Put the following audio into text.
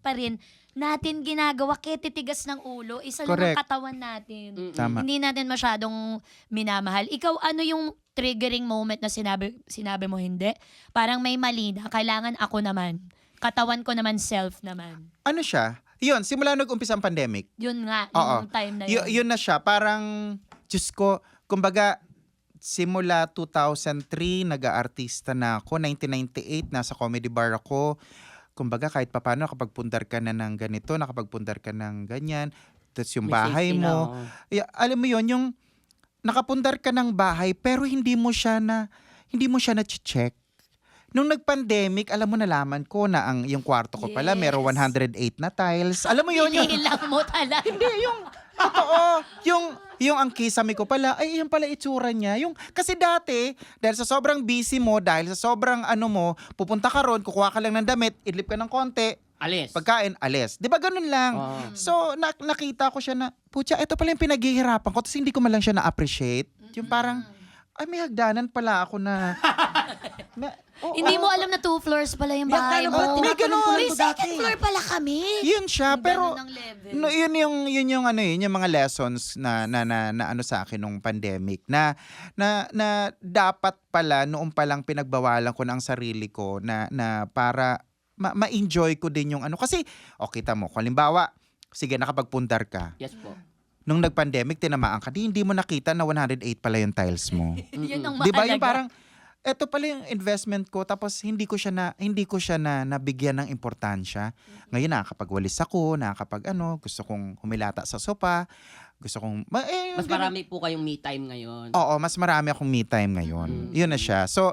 pa rin natin ginagawa kaya titigas ng ulo. Isa lang ang Correct. katawan natin. Tama. Hindi natin masyadong minamahal. Ikaw, ano yung triggering moment na sinabi mo hindi? Parang may mali na. Kailangan ako naman. Katawan ko naman, self naman. Ano siya? Yun, simula nag-umpisa ang pandemic. Yun nga, Oo. yung time na yun. Yun na siya. Parang, Diyos ko, kumbaga, simula 2003, nag-aartista na ako. 1998, nasa comedy bar ako. Kumbaga, kahit papano, nakapagpundar ka na ng ganito, nakapagpundar ka ng ganyan. Tapos yung May bahay safety na, mo. oo. Alam mo yun, yung nakapundar ka ng bahay, pero hindi mo siya na-check. Nung nag-pandemic, alam mo, nalaman ko na yung kwarto ko pala, Yes. meron 108 na tiles. Alam mo yun, yung Pinilang mo talaga. totoo. Yung ang kisame ko pala, ay yan pala itsura niya. Kasi dati, dahil sa sobrang busy mo, dahil sa sobrang mo, pupunta ka ron, kukuha ka lang ng damit, idlip ka ng konti, Alis. pagkain, alis. Di ba ganun lang? Oo. So, nakita ko siya na, putya, ito pala yung pinaghihirapan ko, tapos hindi ko man lang siya na-appreciate. Yung parang, ay may hagdanan pala ako na... Hindi mo alam na 2 floors pala yung May bahay akala mo. ko, may ganun. May second floor pala kami. Yun siya, Yung pero... ganun ang level. No, yun yung yung mga lessons na ano sa akin nung pandemic na dapat pala noong palang pinagbawalan ko ng sarili ko na para ma-enjoy ko din yung kasi kita mo, halimbawa, sige nakapagpundar ka. Yes po. Nung nag-pandemic tinamaan ka, hindi mo nakita na 108 pala yung tiles mo. Yun ang 'Di ba mahalaga. yung parang eto pala yung investment ko tapos hindi ko siya na nabigyan ng importansya. Ngayon nakakapagwalis ako, gusto kong humilata sa sopa, gusto kong Mas marami po kayong me time ngayon. Oo, mas marami akong me time ngayon. Yun na siya. So